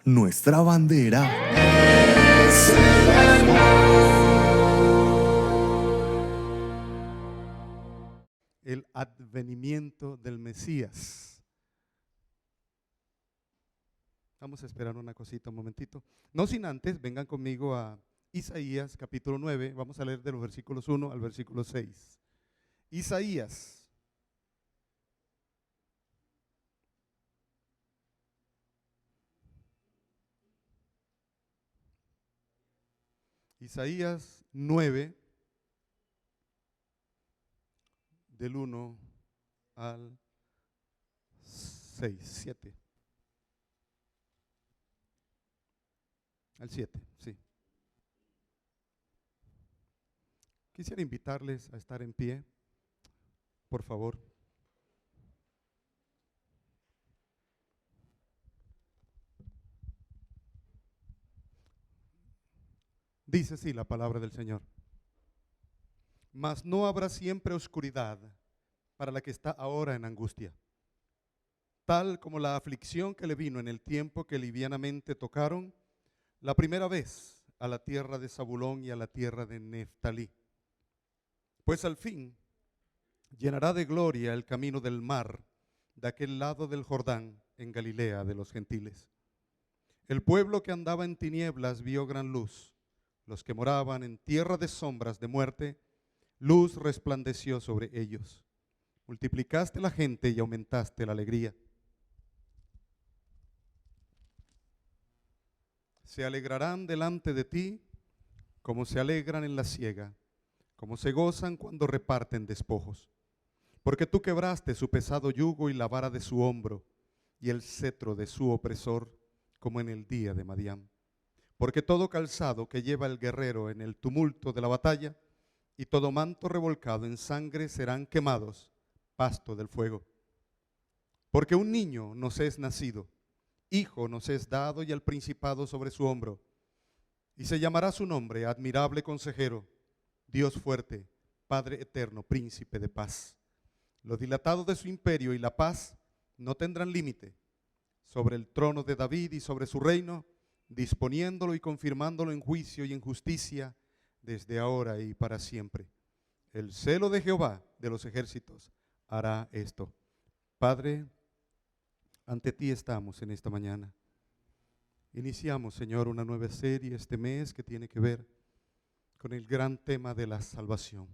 nuestra bandera. El advenimiento del Mesías. Vamos a esperar una cosita, un momentito. No sin antes, vengan conmigo a Isaías capítulo 9. Vamos a leer de los versículos 1 al versículo 6. Isaías. Isaías 9, del 1 al 6, 7. Al 7, sí. Quisiera invitarles a estar en pie, por favor. Dice así la palabra del Señor. Mas no habrá siempre oscuridad para la que está ahora en angustia, tal como la aflicción que le vino en el tiempo que livianamente tocaron la primera vez a la tierra de Zabulón y a la tierra de Neftalí. Pues al fin llenará de gloria el camino del mar de aquel lado del Jordán en Galilea de los gentiles. El pueblo que andaba en tinieblas vio gran luz. Los que moraban en tierra de sombras de muerte, luz resplandeció sobre ellos. Multiplicaste la gente y aumentaste la alegría. Se alegrarán delante de ti como se alegran en la siega, como se gozan cuando reparten despojos. Porque tú quebraste su pesado yugo y la vara de su hombro y el cetro de su opresor, como en el día de Madián. Porque todo calzado que lleva el guerrero en el tumulto de la batalla y todo manto revolcado en sangre serán quemados, pasto del fuego. Porque un niño nos es nacido, hijo nos es dado y el principado sobre su hombro. Y se llamará su nombre admirable consejero, Dios fuerte, Padre eterno, príncipe de paz. Lo dilatado de su imperio y la paz no tendrán límite sobre el trono de David y sobre su reino, disponiéndolo y confirmándolo en juicio y en justicia desde ahora y para siempre. El celo de Jehová de los ejércitos hará esto. Padre, ante ti estamos en esta mañana. Iniciamos, Señor, una nueva serie este mes que tiene que ver con el gran tema de la salvación.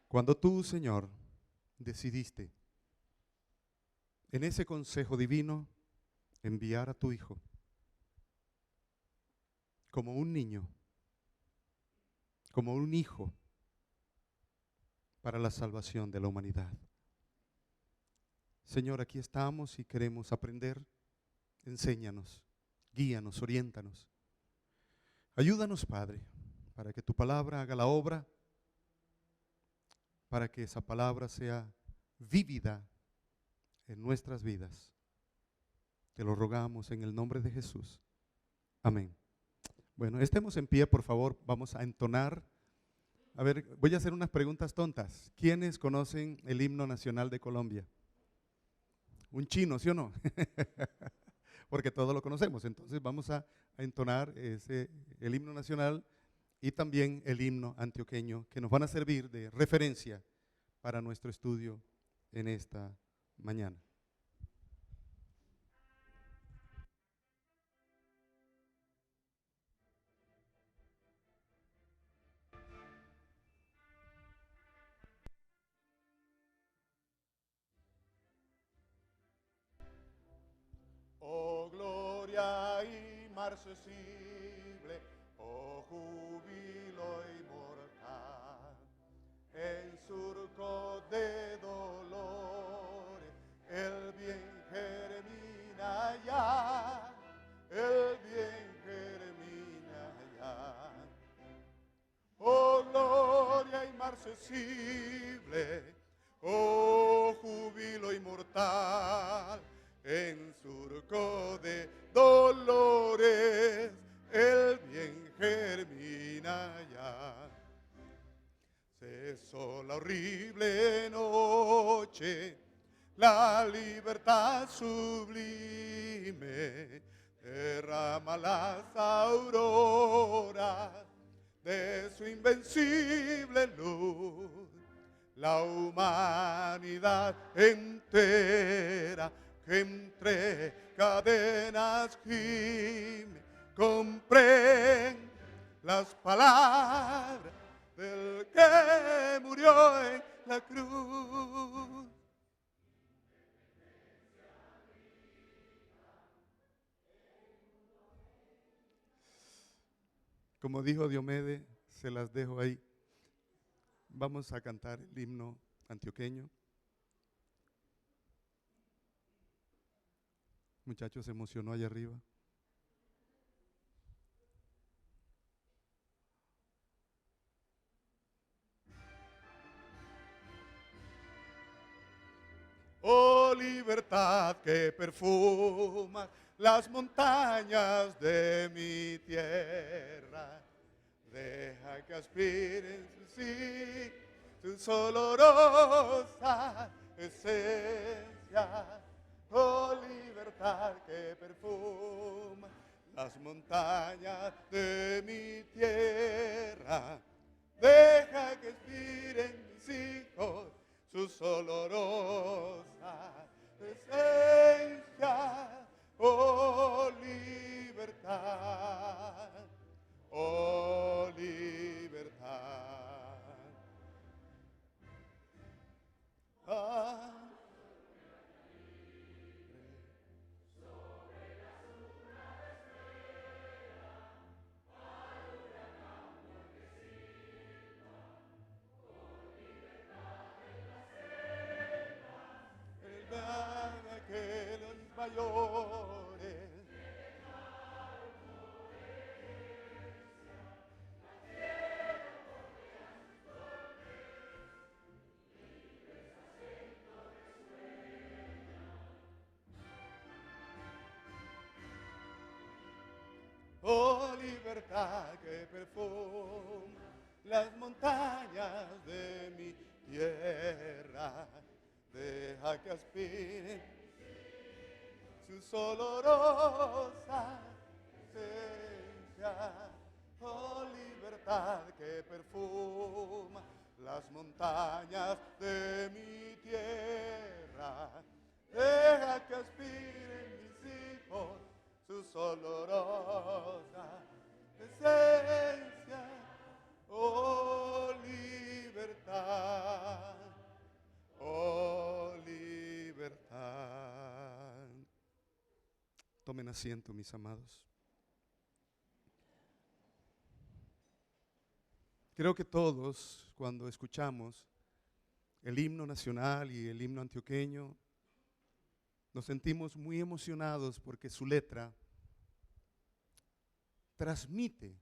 Cuando tú, Señor, decidiste en ese consejo divino enviar a tu Hijo como un niño, como un hijo para la salvación de la humanidad. Señor, aquí estamos y queremos aprender. Enséñanos, guíanos, oriéntanos. Ayúdanos, Padre, para que tu palabra haga la obra, para que esa palabra sea vívida en nuestras vidas. Te lo rogamos en el nombre de Jesús. Amén. Bueno, estemos en pie, por favor, vamos a entonar. A ver, voy a hacer unas preguntas tontas. ¿Quiénes conocen el himno nacional de Colombia? Un chino, ¿sí o no? Porque todos lo conocemos. Entonces vamos a entonar el himno nacional y también el himno antioqueño, que nos van a servir de referencia para nuestro estudio en esta mañana. Oh gloria inmarcesible, oh júbilo inmortal, en surco de dolores, el bien germina ya, el bien germina ya. Oh gloria inmarcesible, oh júbilo inmortal, en surco de dolores, el bien germina ya. Cesó la horrible noche, la libertad sublime, derrama las auroras de su invencible luz. La humanidad entera que entre cadenas gime, comprende las palabras del que murió en la cruz. Como dijo Diomedes, se las dejo ahí. Vamos a cantar el himno antioqueño. Muchachos, se emocionó allá arriba. Oh libertad que perfuma las montañas de mi tierra, deja que aspiren sí, tus olorosas esencias. Oh libertad que perfuma las montañas de mi tierra, deja que aspiren mis hijos sus olorosas esencias. Oh libertad, oh libertad. Ah. Que los mayores oh libertad que perfuma las montañas de mi tierra, deja que aspiren sus olorosas esencias. Oh libertad que perfuma las montañas de mi tierra, deja que aspiren mis hijos sus olorosas esencias. Oh libertad, oh libertad. Tomen asiento, mis amados. Creo que todos, cuando escuchamos el himno nacional y el himno antioqueño, nos sentimos muy emocionados porque su letra transmite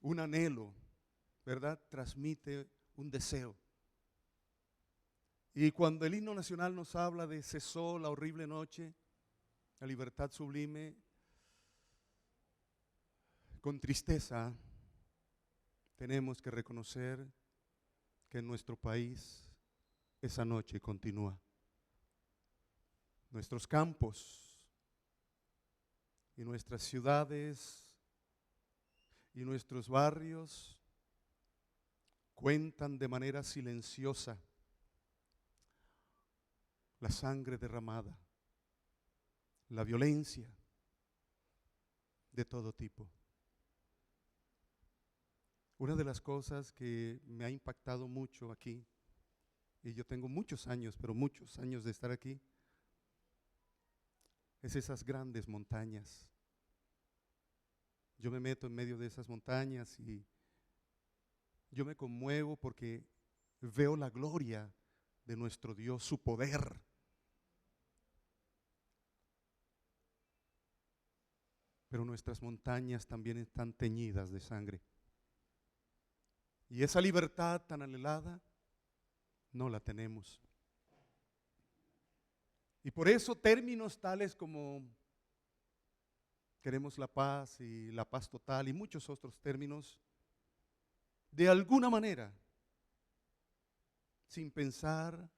un anhelo, ¿verdad? Transmite un deseo. Y cuando el himno nacional nos habla de cesó la horrible noche, la libertad sublime, con tristeza tenemos que reconocer que en nuestro país esa noche continúa. Nuestros campos y nuestras ciudades y nuestros barrios cuentan de manera silenciosa la sangre derramada, la violencia de todo tipo. Una de las cosas que me ha impactado mucho aquí, y yo tengo muchos años, pero muchos años de estar aquí, es esas grandes montañas. Yo me meto en medio de esas montañas y yo me conmuevo porque veo la gloria de nuestro Dios, su poder. Pero nuestras montañas también están teñidas de sangre. Y esa libertad tan anhelada no la tenemos. Y por eso términos tales como queremos la paz y la paz total y muchos otros términos, de alguna manera, sin pensar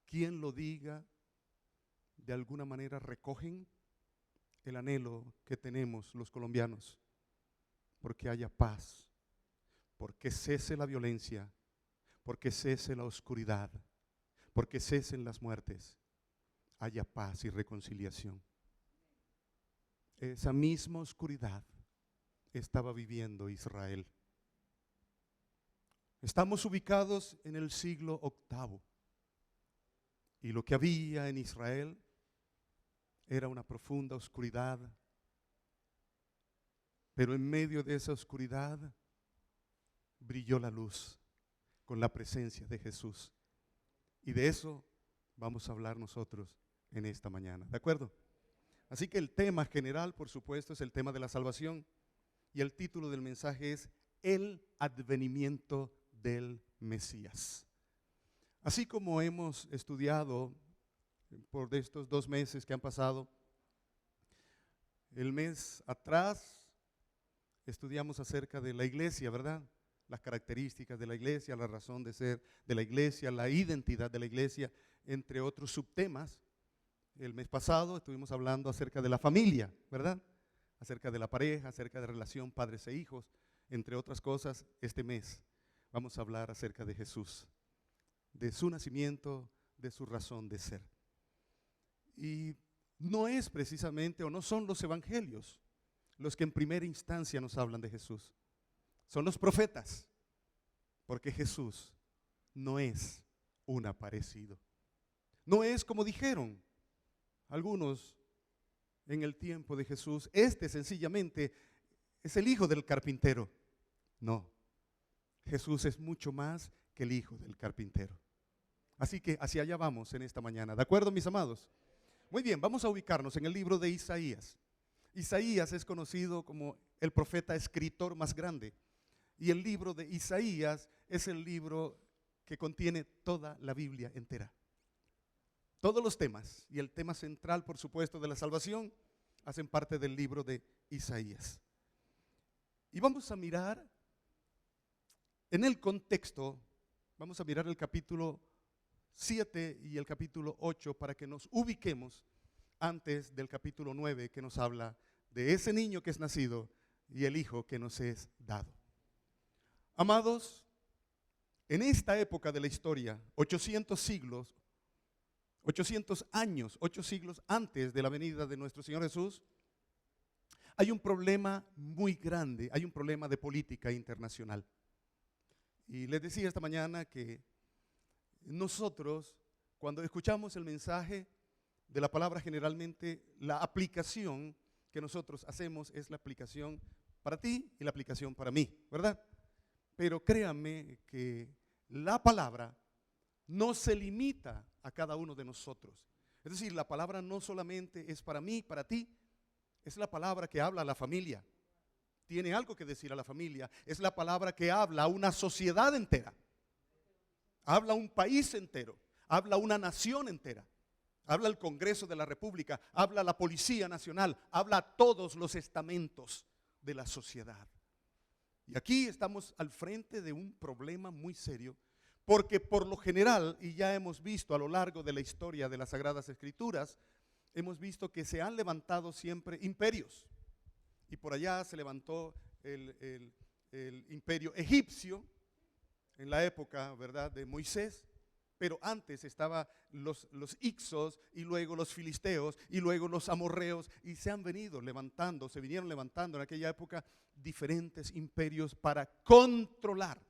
quién lo diga, de alguna manera recogen el anhelo que tenemos los colombianos, porque haya paz, porque cese la violencia, porque cese la oscuridad, porque cesen las muertes, haya paz y reconciliación. Esa misma oscuridad estaba viviendo Israel. Estamos ubicados en el siglo VIII y lo que había en Israel era una profunda oscuridad, pero en medio de esa oscuridad brilló la luz con la presencia de Jesús. Y de eso vamos a hablar nosotros en esta mañana, ¿de acuerdo? Así que el tema general, por supuesto, es el tema de la salvación, y el título del mensaje es El advenimiento del Mesías. Así como hemos estudiado por estos 2 meses que han pasado, el mes atrás estudiamos acerca de la iglesia, ¿verdad? Las características de la iglesia, la razón de ser de la iglesia, la identidad de la iglesia, entre otros subtemas. El mes pasado estuvimos hablando acerca de la familia, ¿verdad? Acerca de la pareja, acerca de relación padres e hijos, entre otras cosas. Este mes vamos a hablar acerca de Jesús, de su nacimiento, de su razón de ser. Y no es precisamente, o no son los evangelios los que en primera instancia nos hablan de Jesús. Son los profetas, porque Jesús no es un aparecido. No es como dijeron algunos en el tiempo de Jesús, este sencillamente es el hijo del carpintero. No, Jesús es mucho más que el hijo del carpintero. Así que hacia allá vamos en esta mañana, ¿de acuerdo, mis amados? Muy bien, vamos a ubicarnos en el libro de Isaías. Isaías es conocido como el profeta escritor más grande, y el libro de Isaías es el libro que contiene toda la Biblia entera. Todos los temas, y el tema central, por supuesto, de la salvación, hacen parte del libro de Isaías. Y vamos a mirar en el contexto, vamos a mirar el capítulo 7 y el capítulo 8 para que nos ubiquemos antes del capítulo 9, que nos habla de ese niño que es nacido y el hijo que nos es dado. Amados, en esta época de la historia, 800 siglos, 800 años, 8 siglos antes de la venida de nuestro Señor Jesús, hay un problema muy grande, hay un problema de política internacional. Y les decía esta mañana que nosotros, cuando escuchamos el mensaje de la palabra, generalmente la aplicación que nosotros hacemos es la aplicación para ti y la aplicación para mí, ¿verdad? Pero créanme que la palabra no se limita a cada uno de nosotros. Es decir, la palabra no solamente es para mí, para ti, es la palabra que habla a la familia. Tiene algo que decir a la familia. Es la palabra que habla a una sociedad entera. Habla a un país entero. Habla a una nación entera. Habla al Congreso de la República. Habla a la Policía Nacional. Habla a todos los estamentos de la sociedad. Y aquí estamos al frente de un problema muy serio, porque por lo general, y ya hemos visto a lo largo de la historia de las Sagradas Escrituras, hemos visto que se han levantado siempre imperios. Y por allá se levantó el imperio egipcio en la época, ¿verdad?, de Moisés. Pero antes estaban los hicsos, y luego los filisteos, y luego los amorreos, y se vinieron levantando en aquella época diferentes imperios para controlar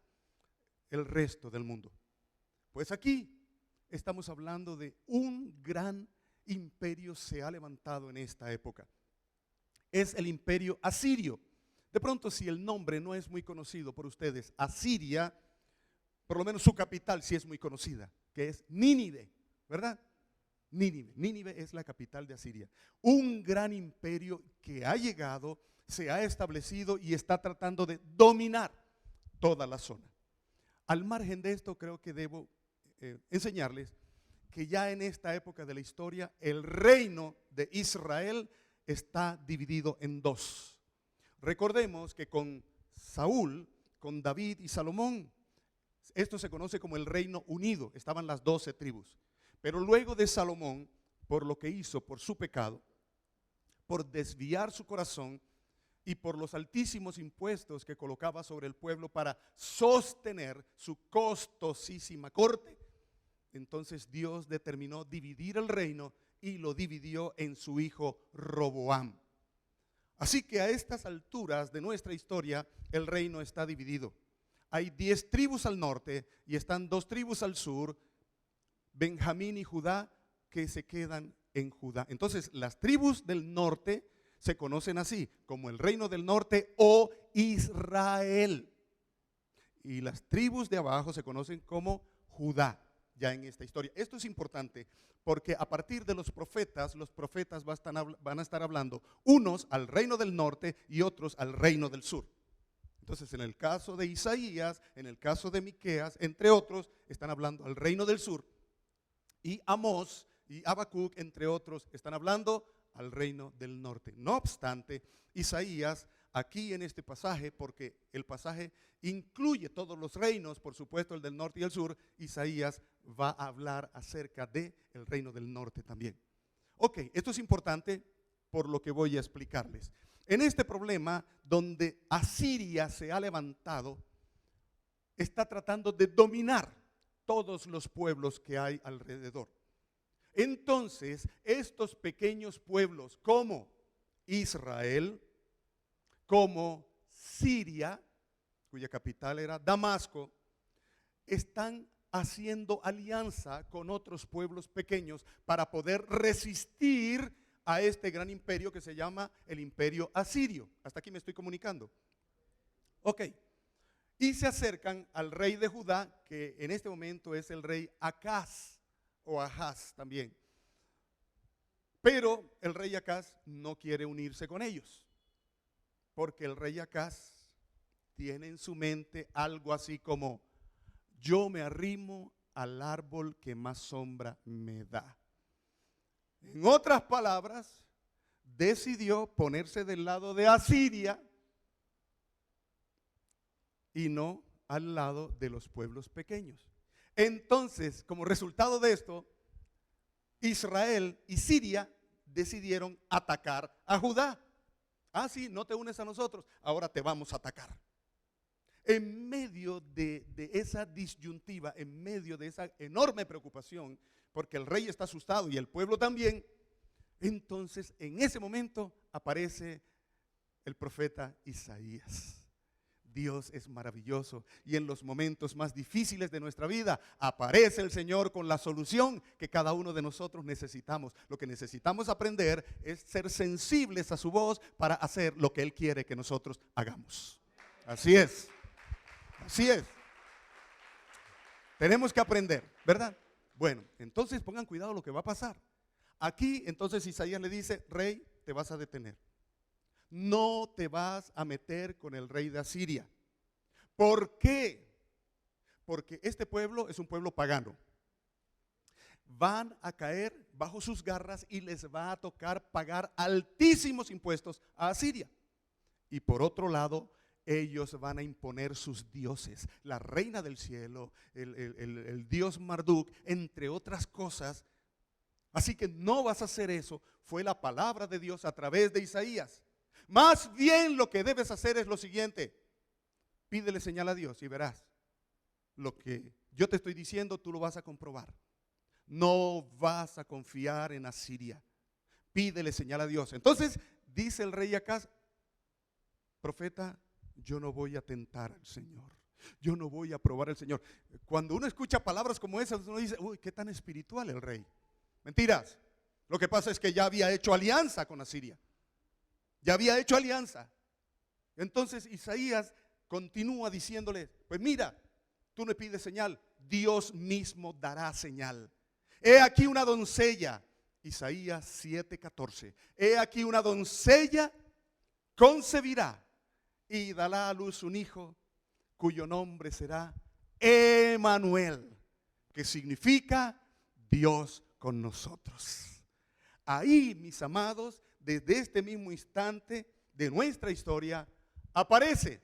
el resto del mundo. Pues aquí estamos hablando de un gran imperio se ha levantado en esta época. Es el imperio asirio. De pronto, si el nombre no es muy conocido por ustedes, Asiria, por lo menos su capital sí es muy conocida, que es Nínive, ¿verdad? Nínive es la capital de Asiria. Un gran imperio que ha llegado, se ha establecido y está tratando de dominar toda la zona. Al margen de esto, creo que debo enseñarles que ya en esta época de la historia, el reino de Israel está dividido en 2. Recordemos que con Saúl, con David y Salomón, esto se conoce como el Reino Unido, estaban las 12 tribus. Pero luego de Salomón, por lo que hizo, por su pecado, por desviar su corazón y por los altísimos impuestos que colocaba sobre el pueblo para sostener su costosísima corte, entonces Dios determinó dividir el reino y lo dividió en su hijo Roboam. Así que a estas alturas de nuestra historia el reino está dividido. Hay 10 tribus al norte y están 2 tribus al sur, Benjamín y Judá, que se quedan en Judá. Entonces las tribus del norte se conocen así, como el reino del norte o Israel. Y las tribus de abajo se conocen como Judá, ya en esta historia. Esto es importante porque a partir de los profetas van a estar hablando unos al reino del norte y otros al reino del sur. Entonces en el caso de Isaías, en el caso de Miqueas, entre otros, están hablando al reino del sur. Y Amós y Habacuc, entre otros, están hablando al reino del norte. No obstante, Isaías, aquí en este pasaje, porque el pasaje incluye todos los reinos, por supuesto el del norte y el sur, Isaías va a hablar acerca del reino del norte también. Ok, esto es importante por lo que voy a explicarles. En este problema donde Asiria se ha levantado, está tratando de dominar todos los pueblos que hay alrededor. Entonces, estos pequeños pueblos como Israel, como Siria, cuya capital era Damasco, están haciendo alianza con otros pueblos pequeños para poder resistir a este gran imperio que se llama el imperio asirio. Hasta aquí me estoy comunicando. Ok. Y se acercan al rey de Judá, que en este momento es el rey Acaz, o Ahaz también. Pero el rey Acaz no quiere unirse con ellos, porque el rey Acaz tiene en su mente algo así como: yo me arrimo al árbol que más sombra me da. En otras palabras, decidió ponerse del lado de Asiria y no al lado de los pueblos pequeños. Entonces, como resultado de esto, Israel y Siria decidieron atacar a Judá. Ah, sí, no te unes a nosotros, ahora te vamos a atacar. En medio de esa disyuntiva, en medio de esa enorme preocupación, porque el rey está asustado y el pueblo también, entonces en ese momento aparece el profeta Isaías. Dios es maravilloso y en los momentos más difíciles de nuestra vida aparece el Señor con la solución que cada uno de nosotros necesitamos. Lo que necesitamos aprender es ser sensibles a su voz para hacer lo que Él quiere que nosotros hagamos. Así es, así es. Tenemos que aprender, ¿verdad? Bueno, entonces pongan cuidado lo que va a pasar. Aquí entonces Isaías le dice: rey, te vas a detener. No te vas a meter con el rey de Asiria. ¿Por qué? Porque este pueblo es un pueblo pagano. Van a caer bajo sus garras y les va a tocar pagar altísimos impuestos a Asiria. Y por otro lado, ellos van a imponer sus dioses, la reina del cielo, el dios Marduk, entre otras cosas. Así que no vas a hacer eso. Fue la palabra de Dios a través de Isaías. Más bien lo que debes hacer es lo siguiente: pídele señal a Dios y verás. Lo que yo te estoy diciendo, tú lo vas a comprobar. No vas a confiar en Asiria. Pídele señal a Dios. Entonces dice el rey Acaz: profeta, yo no voy a tentar al Señor. Yo no voy a probar al Señor. Cuando uno escucha palabras como esas, uno dice: uy, qué tan espiritual el rey. Mentiras. Lo que pasa es que ya había hecho alianza con Asiria. Ya había hecho alianza. Entonces Isaías continúa diciéndole: pues mira, tú me pides señal, Dios mismo dará señal. He aquí una doncella, Isaías 7:14. He aquí una doncella concebirá y dará a luz un hijo, cuyo nombre será Emanuel, que significa Dios con nosotros. Ahí, mis amados, desde este mismo instante de nuestra historia, aparece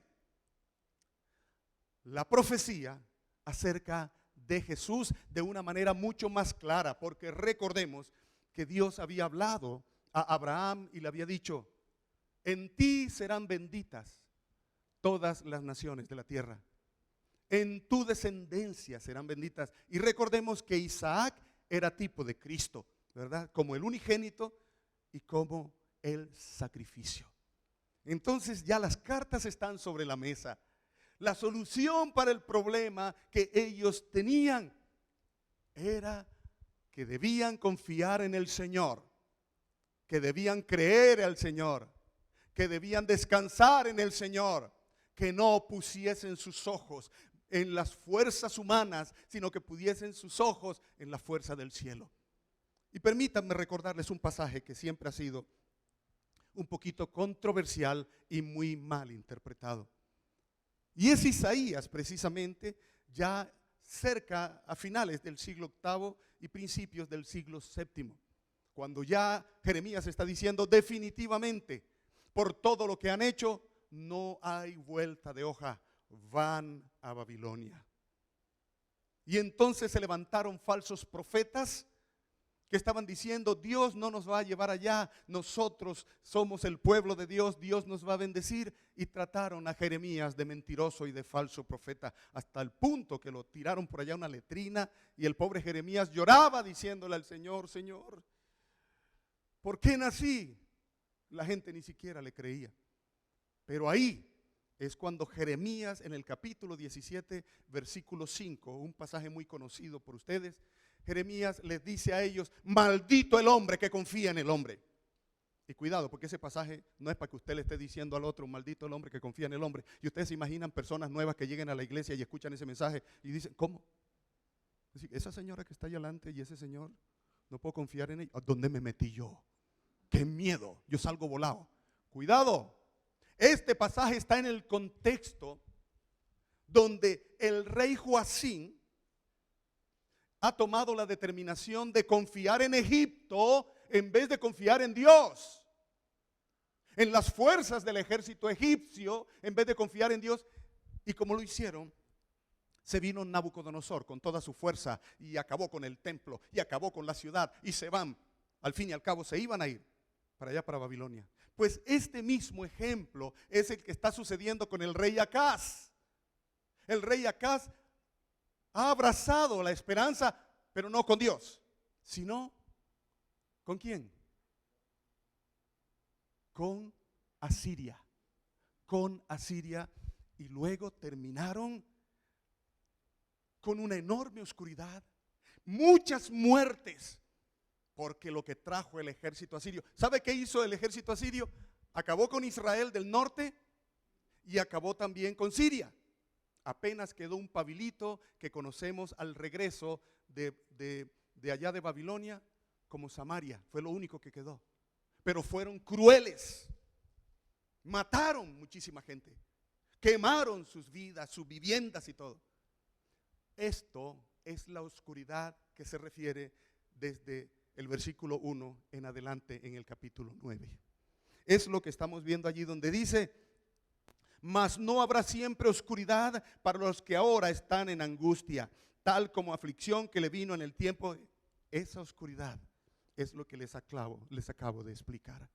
la profecía acerca de Jesús de una manera mucho más clara, porque recordemos que Dios había hablado a Abraham y le había dicho: en ti serán benditas todas las naciones de la tierra. En tu descendencia serán benditas. Y recordemos que Isaac era tipo de Cristo, ¿verdad? Como el unigénito y como el sacrificio. Entonces ya las cartas están sobre la mesa. La solución para el problema que ellos tenían era que debían confiar en el Señor, que debían creer al Señor, que debían descansar en el Señor, que no pusiesen sus ojos en las fuerzas humanas, sino que pudiesen sus ojos en la fuerza del cielo. Y permítanme recordarles un pasaje que siempre ha sido un poquito controversial y muy mal interpretado. Y es Isaías, precisamente, ya cerca a finales del siglo VIII y principios del siglo VII, cuando ya Jeremías está diciendo: definitivamente, por todo lo que han hecho, no hay vuelta de hoja, van a Babilonia. Y entonces se levantaron falsos profetas que estaban diciendo: Dios no nos va a llevar allá, nosotros somos el pueblo de Dios, Dios nos va a bendecir. Y trataron a Jeremías de mentiroso y de falso profeta, hasta el punto que lo tiraron por allá a una letrina, y el pobre Jeremías lloraba diciéndole al Señor: Señor, ¿por qué nací? La gente ni siquiera le creía. Pero ahí es cuando Jeremías, en el capítulo 17, versículo 5, un pasaje muy conocido por ustedes, Jeremías les dice a ellos: maldito el hombre que confía en el hombre. Y cuidado, porque ese pasaje no es para que usted le esté diciendo al otro: maldito el hombre que confía en el hombre. Y ustedes se imaginan personas nuevas que lleguen a la iglesia y escuchan ese mensaje y dicen: ¿cómo? Es decir, esa señora que está allá adelante y ese señor, no puedo confiar en ella. ¿Dónde me metí yo? ¡Qué miedo! Yo salgo volado. Cuidado. Este pasaje está en el contexto donde el rey Joacín ha tomado la determinación de confiar en Egipto en vez de confiar en Dios, en las fuerzas del ejército egipcio en vez de confiar en Dios. Y como lo hicieron, se vino Nabucodonosor con toda su fuerza y acabó con el templo y acabó con la ciudad, y se van, al fin y al cabo se iban a ir para allá, para Babilonia. Pues este mismo ejemplo es el que está sucediendo con el rey Acaz. El rey Acaz ha abrazado la esperanza, pero no con Dios, sino ¿con quién? Con Asiria. Con Asiria. Y luego terminaron con una enorme oscuridad, muchas muertes, porque lo que trajo el ejército asirio. ¿Sabe qué hizo el ejército asirio? Acabó con Israel del norte y acabó también con Siria. Apenas quedó un pabilito que conocemos al regreso de allá de Babilonia, como Samaria. Fue lo único que quedó. Pero fueron crueles. Mataron muchísima gente. Quemaron sus vidas, sus viviendas y todo. Esto es la oscuridad que se refiere desde el versículo 1 en adelante en el capítulo 9. Es lo que estamos viendo allí donde dice: mas no habrá siempre oscuridad para los que ahora están en angustia, tal como aflicción que le vino en el tiempo. Esa oscuridad es lo que les acabo de explicar.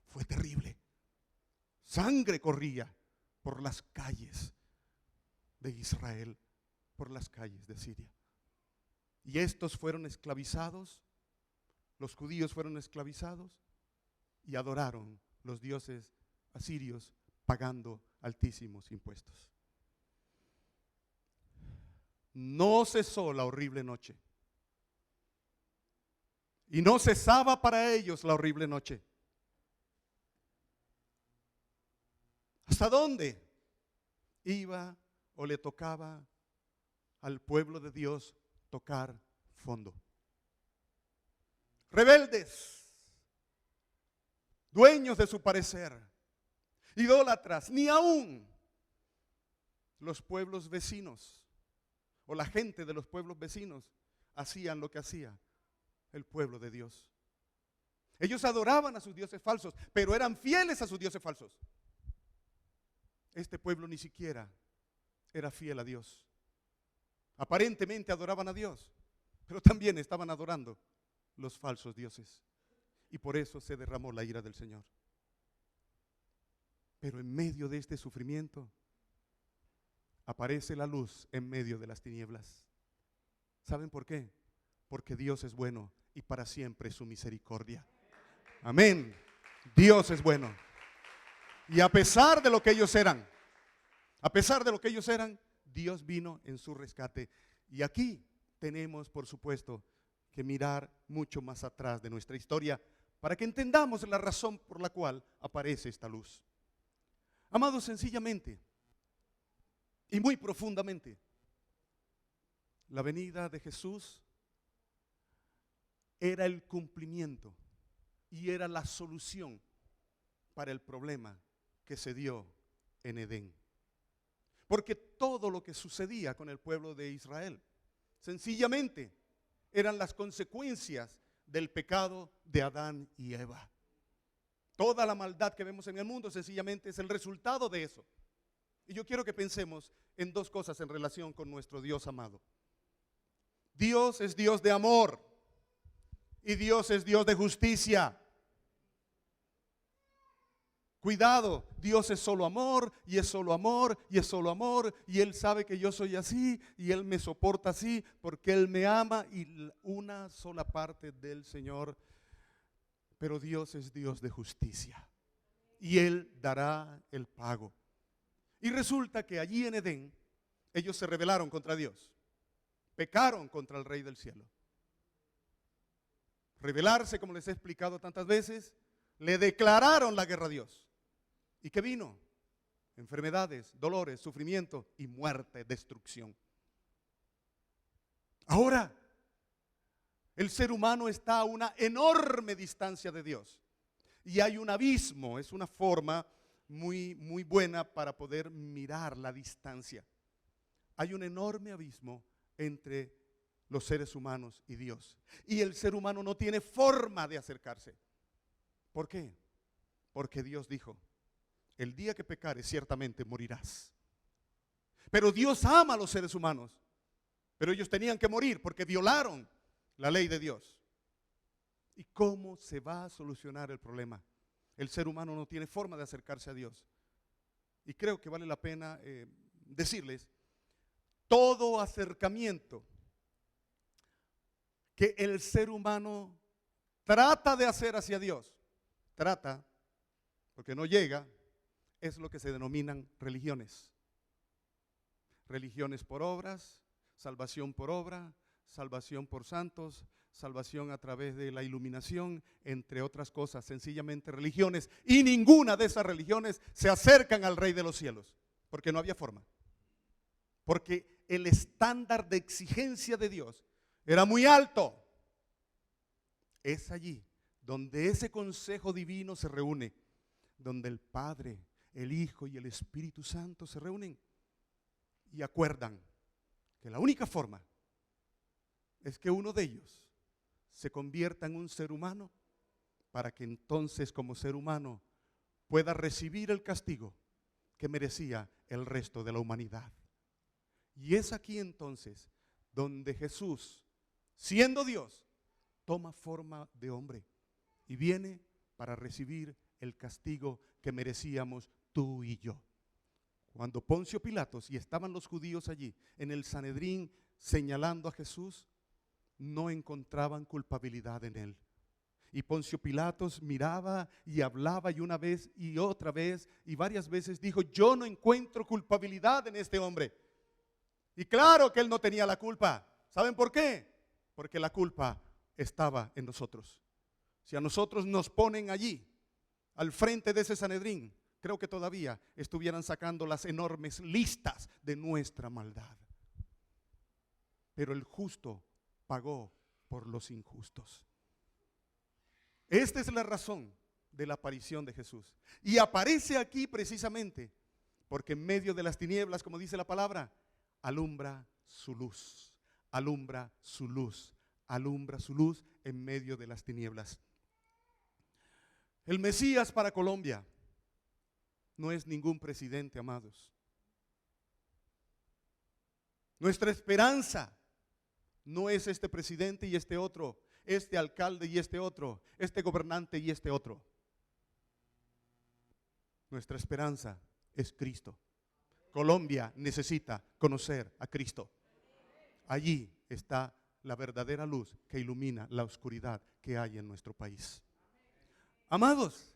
Fue terrible. Sangre corría por las calles de Israel, por las calles de Siria. Y estos fueron esclavizados, los judíos fueron esclavizados y adoraron los dioses asirios, pagando altísimos impuestos. No cesó la horrible noche. Y no cesaba para ellos la horrible noche. ¿Hasta dónde iba o le tocaba al pueblo de Dios tocar fondo? Rebeldes, dueños de su parecer, idólatras. Ni aún los pueblos vecinos o la gente de los pueblos vecinos hacían lo que hacía el pueblo de Dios. Ellos adoraban a sus dioses falsos, pero eran fieles a sus dioses falsos. Este pueblo ni siquiera era fiel a Dios. Aparentemente adoraban a Dios, pero también estaban adorando los falsos dioses. y por eso se derramó la ira del Señor. Pero en medio de este sufrimiento aparece la luz en medio de las tinieblas. ¿Saben por qué? Porque Dios es bueno y para siempre es su misericordia. Amén. Dios es bueno. Y a pesar de lo que ellos eran, Dios vino en su rescate. Y aquí tenemos, por supuesto, que mirar mucho más atrás de nuestra historia para que entendamos la razón por la cual aparece esta luz. Amados, sencillamente y muy profundamente, la venida de Jesús era el cumplimiento y era la solución para el problema que se dio en Edén. Porque todo lo que sucedía con el pueblo de Israel, sencillamente, eran las consecuencias del pecado de Adán y Eva. Toda la maldad que vemos en el mundo sencillamente es el resultado de eso. Y yo quiero que pensemos en dos cosas en relación con nuestro Dios amado. Dios es Dios de amor y Dios es Dios de justicia. Cuidado, Dios es solo amor y es solo amor y es solo amor, y Él sabe que yo soy así y Él me soporta así porque Él me ama, y una sola parte del Señor. Pero Dios es Dios de justicia y Él dará el pago. Y resulta que allí en Edén ellos se rebelaron contra Dios, pecaron contra el Rey del cielo. Rebelarse, como les he explicado tantas veces, le declararon la guerra a Dios. ¿Y qué vino? Enfermedades, dolores, sufrimiento y muerte, destrucción. Ahora, el ser humano está a una enorme distancia de Dios. Y hay un abismo, es una forma muy buena para poder mirar la distancia. Hay un enorme abismo entre los seres humanos y Dios. Y el ser humano no tiene forma de acercarse. ¿Por qué? Porque Dios dijo: el día que pecares ciertamente morirás. Pero Dios ama a los seres humanos, pero ellos tenían que morir porque violaron la ley de Dios. ¿Y cómo se va a solucionar el problema? El ser humano no tiene forma de acercarse a Dios. Y creo que vale la pena decirles, todo acercamiento que el ser humano trata de hacer hacia Dios, porque no llega, es lo que se denominan religiones. Religiones por obras, salvación por obra, salvación por santos, salvación a través de la iluminación, entre otras cosas, sencillamente religiones. Y ninguna de esas religiones se acercan al Rey de los cielos, porque no había forma. Porque el estándar de exigencia de Dios era muy alto. Es allí donde ese consejo divino se reúne, donde el Padre, el Hijo y el Espíritu Santo se reúnen y acuerdan que la única forma es que uno de ellos se convierta en un ser humano, para que entonces como ser humano pueda recibir el castigo que merecía el resto de la humanidad. Y es aquí entonces donde Jesús, siendo Dios, toma forma de hombre y viene para recibir el castigo que merecíamos tú y yo. Cuando Poncio Pilatos, y estaban los judíos allí en el Sanedrín señalando a Jesús, no encontraban culpabilidad en él. Y Poncio Pilatos miraba y hablaba, y una vez y otra vez y varias veces dijo: yo no encuentro culpabilidad en este hombre. Y claro que él no tenía la culpa. ¿Saben por qué? Porque la culpa estaba en nosotros. Si a nosotros nos ponen allí, al frente de ese Sanedrín, creo que todavía estuvieran sacando las enormes listas de nuestra maldad. Pero el justo pagó por los injustos. Esta es la razón de la aparición de Jesús. Y aparece aquí precisamente porque en medio de las tinieblas, como dice la palabra, alumbra su luz, alumbra su luz, alumbra su luz en medio de las tinieblas. El Mesías para Colombia no es ningún presidente, amados. Nuestra esperanza no es este presidente y este otro. este alcalde y este otro, este gobernante y este otro. Nuestra esperanza es Cristo. Colombia necesita conocer a Cristo. Allí está la verdadera luz que ilumina la oscuridad que hay en nuestro país. Amados,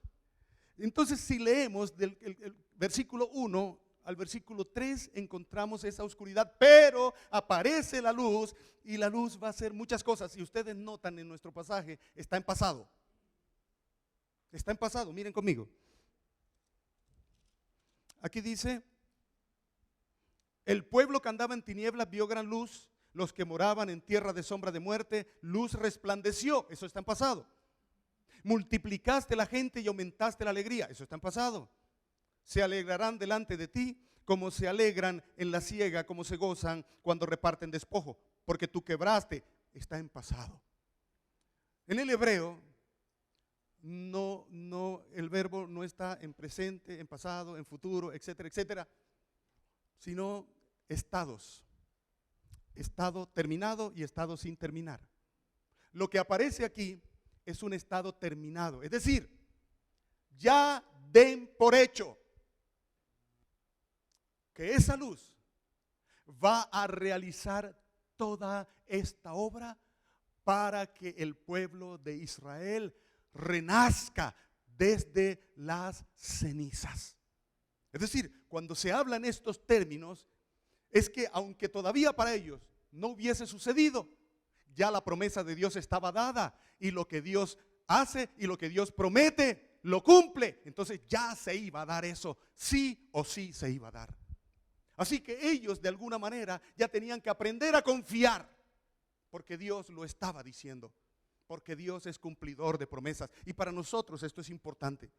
entonces si leemos del el versículo 1 al versículo 3 encontramos esa oscuridad, pero aparece la luz y la luz va a hacer muchas cosas. Si ustedes notan en nuestro pasaje, está en pasado. Está en pasado, miren conmigo. Aquí dice, el pueblo que andaba en tinieblas vio gran luz, los que moraban en tierra de sombra de muerte, luz resplandeció. Eso está en pasado. Multiplicaste la gente y aumentaste la alegría. Eso está en pasado. Se alegrarán delante de ti como se alegran en la siega, como se gozan cuando reparten despojo, porque tú quebraste. Está en pasado. En el hebreo, el verbo no está en presente, en pasado, en futuro, etcétera, etcétera, sino estados. Estado terminado y estado sin terminar. Lo que aparece aquí es un estado terminado, es decir, ya den por hecho que esa luz va a realizar toda esta obra para que el pueblo de Israel renazca desde las cenizas. Es decir, cuando se habla en estos términos, es que aunque todavía para ellos no hubiese sucedido, ya la promesa de Dios estaba dada, y lo que Dios hace y lo que Dios promete, lo cumple. Entonces ya se iba a dar eso, sí o sí se iba a dar. Así que ellos de alguna manera ya tenían que aprender a confiar, porque Dios lo estaba diciendo, porque Dios es cumplidor de promesas. Y para nosotros esto es importante.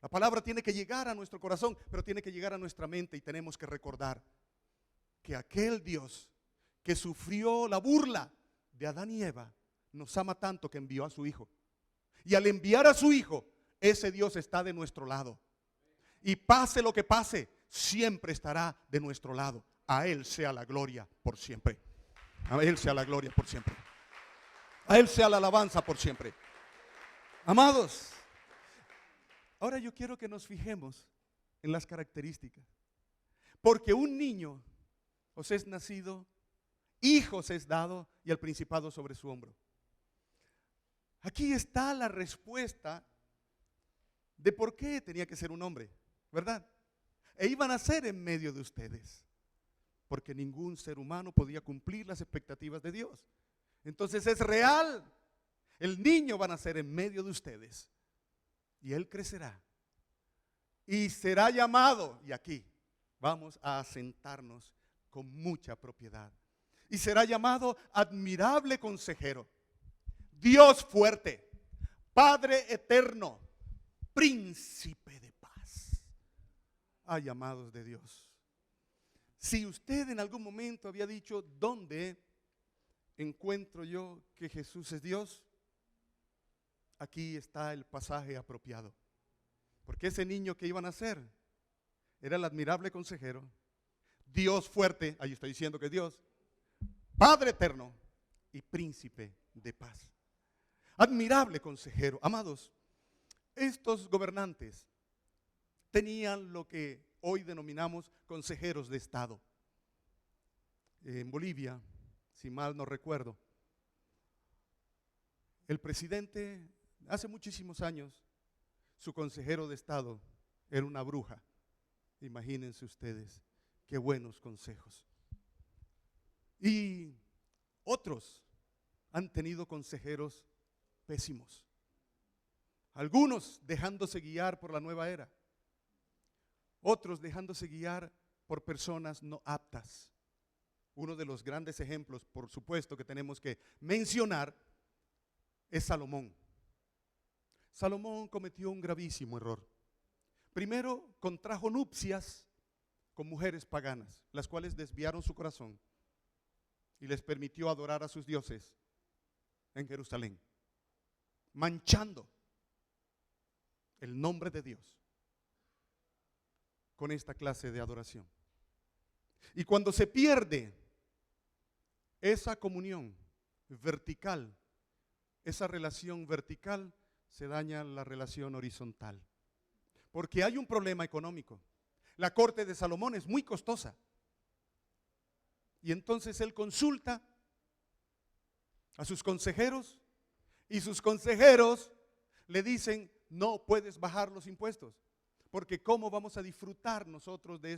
La palabra tiene que llegar a nuestro corazón, pero tiene que llegar a nuestra mente, y tenemos que recordar que aquel Dios que sufrió la burla de Adán y Eva nos ama tanto que envió a su Hijo. Y al enviar a su Hijo, ese Dios está de nuestro lado. Y pase lo que pase, siempre estará de nuestro lado. A Él sea la gloria por siempre. A Él sea la gloria por siempre. A Él sea la alabanza por siempre. Amados, ahora yo quiero que nos fijemos en las características. Porque un niño os es nacido, hijos es dado, y el principado sobre su hombro. Aquí está la respuesta de por qué tenía que ser un hombre, ¿verdad? E iban a ser en medio de ustedes, porque ningún ser humano podía cumplir las expectativas de Dios. Entonces es real. El niño va a nacer en medio de ustedes, y él crecerá y será llamado, y aquí vamos a asentarnos con mucha propiedad, y será llamado admirable consejero, Dios fuerte, Padre eterno, príncipe de paz. Ay, amados de Dios, si usted en algún momento había dicho, ¿dónde encuentro yo que Jesús es Dios? Aquí está el pasaje apropiado, porque ese niño que iban a nacer era el admirable consejero, Dios fuerte, ahí está diciendo que es Dios, Padre eterno y príncipe de paz. Admirable consejero. Amados, estos gobernantes tenían lo que hoy denominamos consejeros de Estado. En Bolivia, si mal no recuerdo, el presidente, hace muchísimos años, su consejero de Estado era una bruja. Imagínense ustedes, qué buenos consejos. Y otros han tenido consejeros pésimos. Algunos dejándose guiar por la nueva era. Otros dejándose guiar por personas no aptas. Uno de los grandes ejemplos, por supuesto, que tenemos que mencionar es Salomón. Salomón cometió un gravísimo error. Primero, contrajo nupcias con mujeres paganas, las cuales desviaron su corazón y les permitió adorar a sus dioses en Jerusalén, manchando el nombre de Dios con esta clase de adoración. Y cuando se pierde esa comunión vertical esa relación vertical, se daña la relación horizontal. Porque hay un problema económico. La corte de Salomón es muy costosa. Y entonces él consulta a sus consejeros y sus consejeros le dicen: no puedes bajar los impuestos, porque ¿cómo vamos a disfrutar nosotros de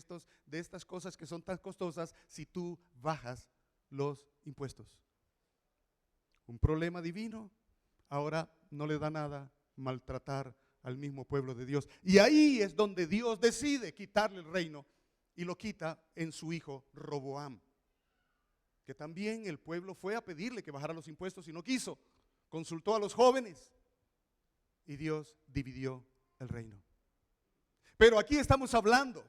estas cosas que son tan costosas si tú bajas los impuestos? Un problema divino. Ahora no le da nada maltratar al mismo pueblo de Dios. Y ahí es donde Dios decide quitarle el reino y lo quita en su hijo Roboam. Que también el pueblo fue a pedirle que bajara los impuestos y no quiso. Consultó a los jóvenes y Dios dividió el reino. Pero aquí estamos hablando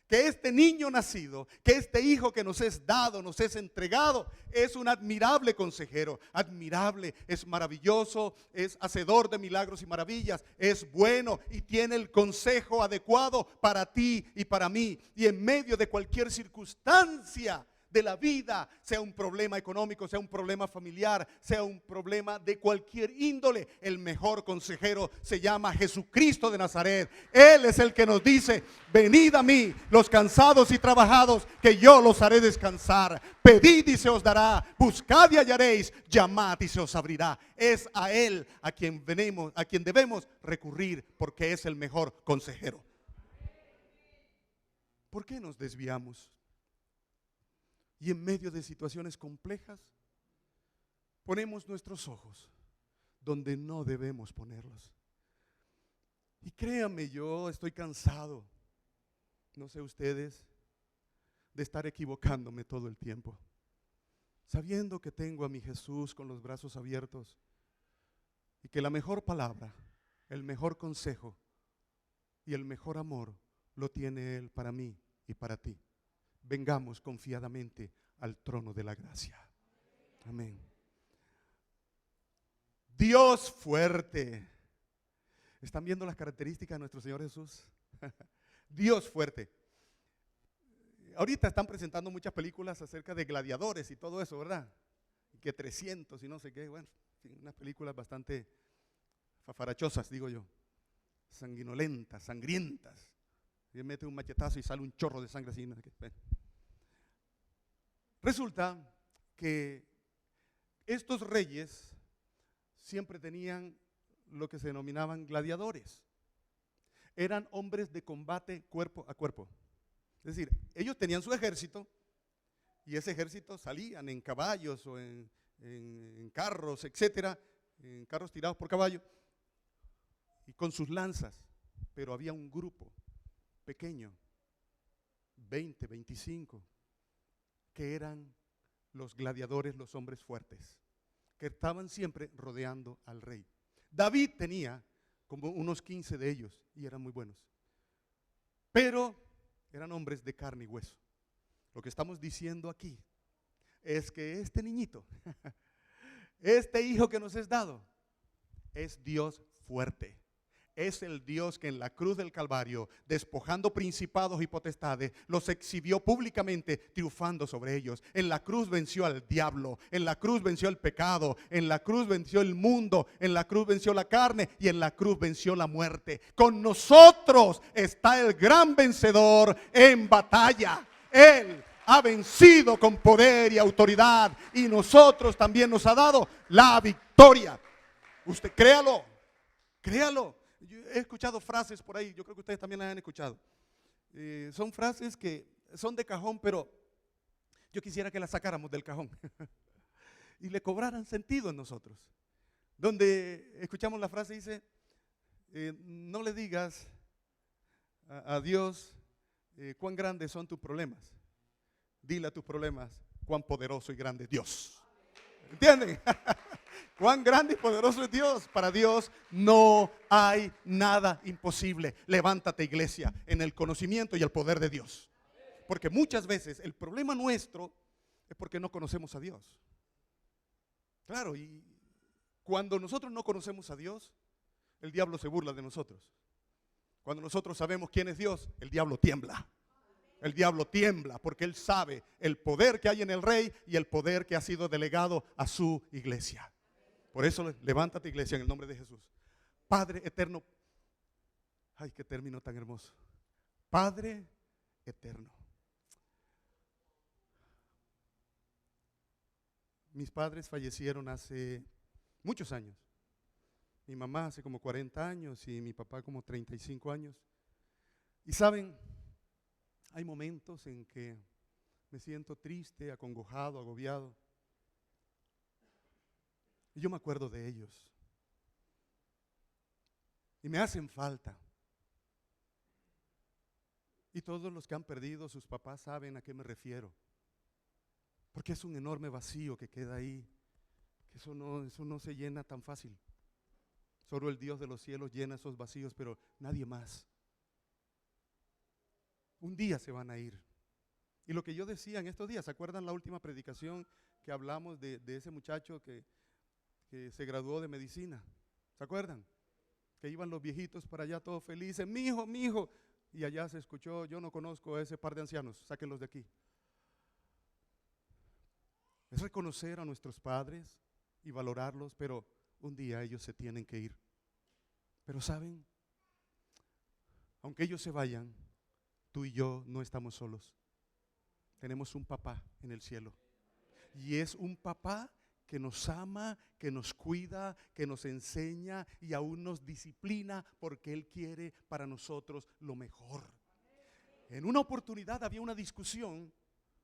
que este niño nacido, que este hijo que nos es dado, nos es entregado, es un admirable consejero, admirable, es maravilloso, es hacedor de milagros y maravillas, es bueno y tiene el consejo adecuado para ti y para mí. Y en medio de cualquier circunstancia de la vida, sea un problema económico, sea un problema familiar, sea un problema de cualquier índole, el mejor consejero se llama Jesucristo de Nazaret. Él es el que nos dice: venid a mí los cansados y trabajados, que yo los haré descansar. Pedid y se os dará, buscad y hallaréis, llamad y se os abrirá. Es a Él a quien debemos recurrir, porque es el mejor consejero. ¿Por qué nos desviamos? Y en medio de situaciones complejas, ponemos nuestros ojos donde no debemos ponerlos. Y créanme, yo estoy cansado, no sé ustedes, de estar equivocándome todo el tiempo. Sabiendo que tengo a mi Jesús con los brazos abiertos y que la mejor palabra, el mejor consejo y el mejor amor lo tiene Él para mí y para ti. Vengamos confiadamente al trono de la gracia. Amén. Dios fuerte. ¿Están viendo las características de nuestro Señor Jesús? Dios fuerte. Ahorita están presentando muchas películas acerca de gladiadores y todo eso, ¿verdad? Que 300 y no sé qué. Bueno, unas películas bastante fafarachosas, digo yo. Sanguinolentas, sangrientas. Y mete un machetazo y sale un chorro de sangre así. No sé qué. Resulta que estos reyes siempre tenían lo que se denominaban gladiadores. Eran hombres de combate cuerpo a cuerpo. Es decir, ellos tenían su ejército y ese ejército salían en caballos o en carros, etcétera, en carros tirados por caballo y con sus lanzas. Pero había un grupo pequeño, 20, 25, que eran los gladiadores, los hombres fuertes, que estaban siempre rodeando al rey. David tenía como unos 15 de ellos y eran muy buenos, pero eran hombres de carne y hueso. Lo que estamos diciendo aquí es que este niñito, este hijo que nos es dado, es Dios fuerte. Es el Dios que en la cruz del Calvario, despojando principados y potestades, los exhibió públicamente, triunfando sobre ellos. En la cruz venció al diablo, en la cruz venció el pecado, en la cruz venció el mundo, en la cruz venció la carne y en la cruz venció la muerte. Con nosotros está el gran vencedor en batalla. Él ha vencido con poder y autoridad y nosotros también nos ha dado la victoria. Usted créalo, créalo. Yo he escuchado frases por ahí, yo creo que ustedes también las han escuchado. Son frases que son de cajón, pero yo quisiera que las sacáramos del cajón y le cobraran sentido en nosotros. Donde escuchamos la frase, dice, no le digas a Dios cuán grandes son tus problemas. Dile a tus problemas cuán poderoso y grande es Dios. ¿Entienden? Cuán grande y poderoso es Dios. Para Dios no hay nada imposible. Levántate, iglesia, en el conocimiento y el poder de Dios. Porque muchas veces el problema nuestro es porque no conocemos a Dios. Claro, y cuando nosotros no conocemos a Dios, el diablo se burla de nosotros. Cuando nosotros sabemos quién es Dios, el diablo tiembla. El diablo tiembla porque él sabe el poder que hay en el rey y el poder que ha sido delegado a su iglesia. Por eso levántate, iglesia, en el nombre de Jesús. Padre eterno. Ay, qué término tan hermoso. Padre eterno. Mis padres fallecieron hace muchos años. Mi mamá hace como 40 años y mi papá como 35 años. Y saben, hay momentos en que me siento triste, acongojado, agobiado. Y yo me acuerdo de ellos. Y me hacen falta. Y todos los que han perdido sus papás saben a qué me refiero. Porque es un enorme vacío que queda ahí. Que eso no se llena tan fácil. Solo el Dios de los cielos llena esos vacíos, pero nadie más. Un día se van a ir. Y lo que yo decía en estos días, ¿se acuerdan la última predicación que hablamos de ese muchacho que se graduó de medicina? ¿Se acuerdan? Que iban los viejitos para allá todos felices, mi hijo. Y allá se escuchó, yo no conozco a ese par de ancianos, sáquenlos de aquí. Es reconocer a nuestros padres y valorarlos, pero un día ellos se tienen que ir. Pero ¿saben? Aunque ellos se vayan, tú y yo no estamos solos. Tenemos un papá en el cielo. Y es un papá que nos ama, que nos cuida, que nos enseña y aún nos disciplina porque Él quiere para nosotros lo mejor. En una oportunidad había una discusión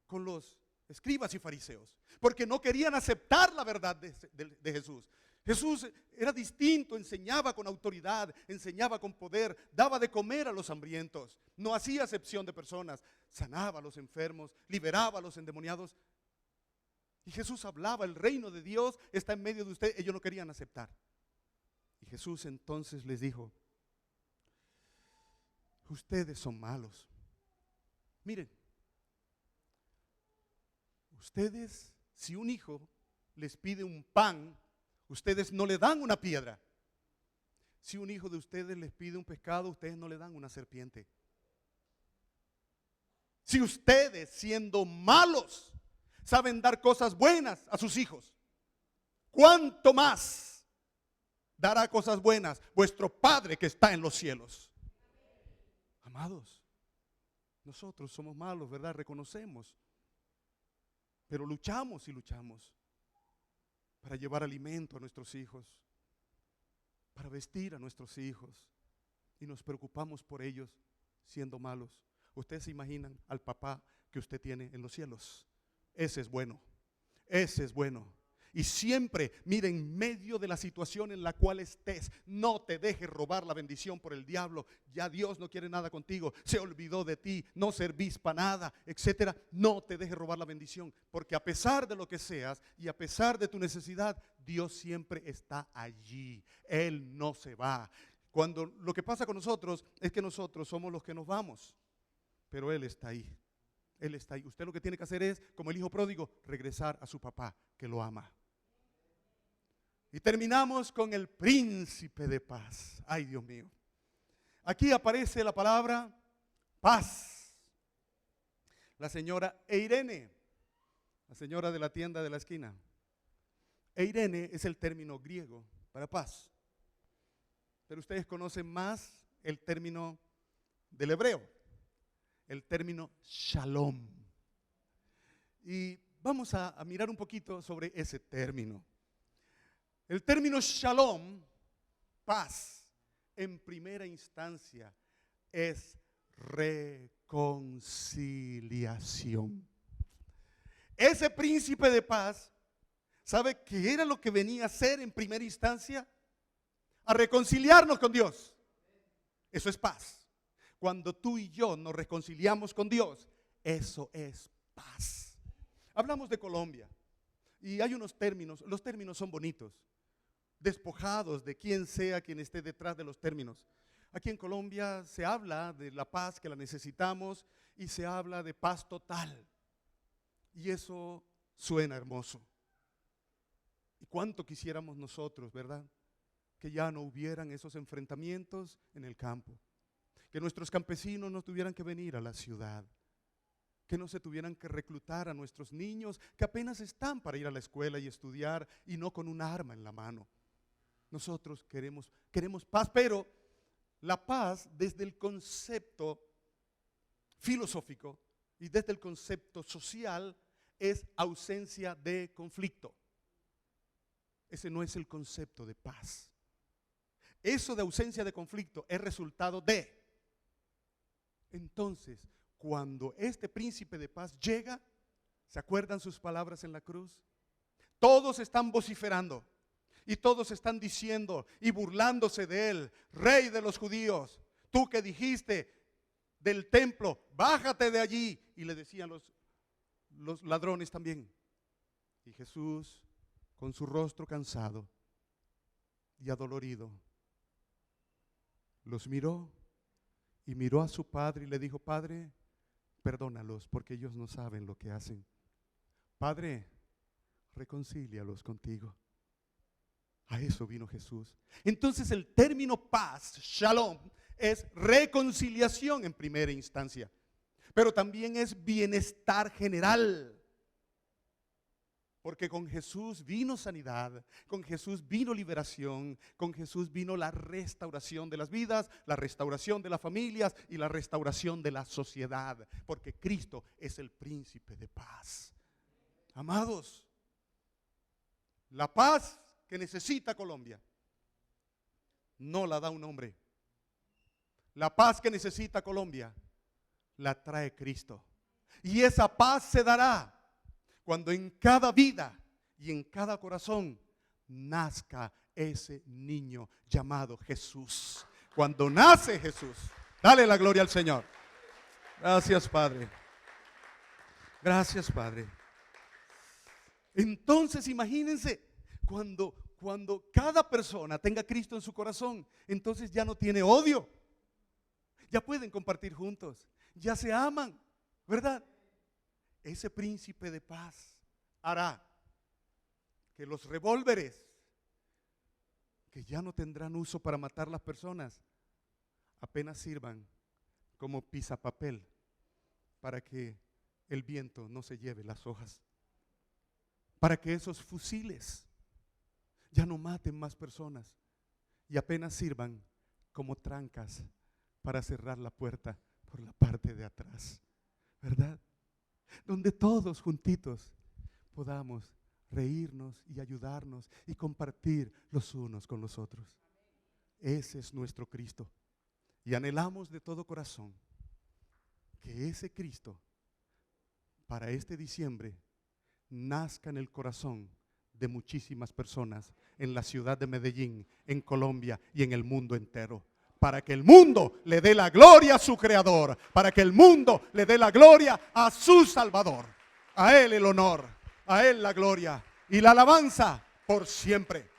con los escribas y fariseos porque no querían aceptar la verdad de Jesús. Jesús era distinto, enseñaba con autoridad, enseñaba con poder, daba de comer a los hambrientos, no hacía acepción de personas, sanaba a los enfermos, liberaba a los endemoniados. Y Jesús hablaba, el reino de Dios está en medio de ustedes. Ellos no querían aceptar. Y Jesús entonces les dijo: ustedes son malos. Miren, ustedes, si un hijo les pide un pan, ustedes no le dan una piedra. Si un hijo de ustedes les pide un pescado, ustedes no le dan una serpiente. Si ustedes, siendo malos, saben dar cosas buenas a sus hijos, ¿cuánto más dará cosas buenas vuestro Padre que está en los cielos? Amados, nosotros somos malos, ¿verdad? Reconocemos, pero luchamos y luchamos para llevar alimento a nuestros hijos, para vestir a nuestros hijos, y nos preocupamos por ellos siendo malos. Ustedes se imaginan al papá que usted tiene en los cielos. Ese es bueno, ese es bueno. Y siempre, mire, en medio de la situación en la cual estés, no te dejes robar la bendición por el diablo. Ya Dios no quiere nada contigo, se olvidó de ti, no servís para nada, etcétera. No te dejes robar la bendición, porque a pesar de lo que seas y a pesar de tu necesidad, Dios siempre está allí. Él no se va. Cuando lo que pasa con nosotros es que nosotros somos los que nos vamos, pero Él está ahí. Él está ahí. Usted lo que tiene que hacer es, como el hijo pródigo, regresar a su papá que lo ama. Y terminamos con el príncipe de paz. Ay, Dios mío. Aquí aparece la palabra paz. La señora Eirene, la señora de la tienda de la esquina. Eirene es el término griego para paz. Pero ustedes conocen más el término del hebreo, el término shalom. Y vamos a mirar un poquito sobre ese término. El término shalom, paz, en primera instancia es reconciliación. Ese príncipe de paz, ¿sabe qué era lo que venía a hacer en primera instancia? A reconciliarnos con Dios. Eso es paz. Cuando tú y yo nos reconciliamos con Dios, eso es paz. Hablamos de Colombia y hay unos términos, los términos son bonitos, despojados de quien sea quien esté detrás de los términos. Aquí en Colombia se habla de la paz, que la necesitamos, y se habla de paz total. Y eso suena hermoso. Y cuánto quisiéramos nosotros, ¿verdad? Que ya no hubieran esos enfrentamientos en el campo. Que nuestros campesinos no tuvieran que venir a la ciudad. que no se tuvieran que reclutar a nuestros niños que apenas están para ir a la escuela y estudiar y no con un arma en la mano. Nosotros queremos paz, pero la paz desde el concepto filosófico y desde el concepto social es ausencia de conflicto. Ese no es el concepto de paz. Eso de ausencia de conflicto es resultado de. Entonces, cuando este príncipe de paz llega, ¿se acuerdan sus palabras en la cruz? Todos están vociferando y todos están diciendo y burlándose de él: Rey de los judíos, tú que dijiste del templo, bájate de allí. Y le decían los ladrones también. Y Jesús, con su rostro cansado y adolorido, los miró y miró a su padre y le dijo: Padre, perdónalos porque ellos no saben lo que hacen. Padre, reconcílialos contigo. A eso vino Jesús. Entonces el término paz, shalom, es reconciliación en primera instancia, pero también es bienestar general. Porque con Jesús vino sanidad, con Jesús vino liberación, con Jesús vino la restauración de las vidas, la restauración de las familias y la restauración de la sociedad. Porque Cristo es el príncipe de paz. Amados, la paz que necesita Colombia no la da un hombre. La paz que necesita Colombia la trae Cristo. Y esa paz se dará cuando en cada vida y en cada corazón nazca ese niño llamado Jesús. Cuando nace Jesús, dale la gloria al Señor. Gracias, Padre. Gracias, Padre. Entonces imagínense, cuando cada persona tenga a Cristo en su corazón, entonces ya no tiene odio. Ya pueden compartir juntos, ya se aman, ¿verdad? Ese príncipe de paz hará que los revólveres, que ya no tendrán uso para matar las personas, apenas sirvan como pisapapel para que el viento no se lleve las hojas, para que esos fusiles ya no maten más personas y apenas sirvan como trancas para cerrar la puerta por la parte de atrás, ¿verdad? Donde todos juntitos podamos reírnos y ayudarnos y compartir los unos con los otros. Ese es nuestro Cristo. Y anhelamos de todo corazón que ese Cristo para este diciembre nazca en el corazón de muchísimas personas en la ciudad de Medellín, en Colombia y en el mundo entero. Para que el mundo le dé la gloria a su Creador, para que el mundo le dé la gloria a su Salvador. A Él el honor, a Él la gloria y la alabanza por siempre.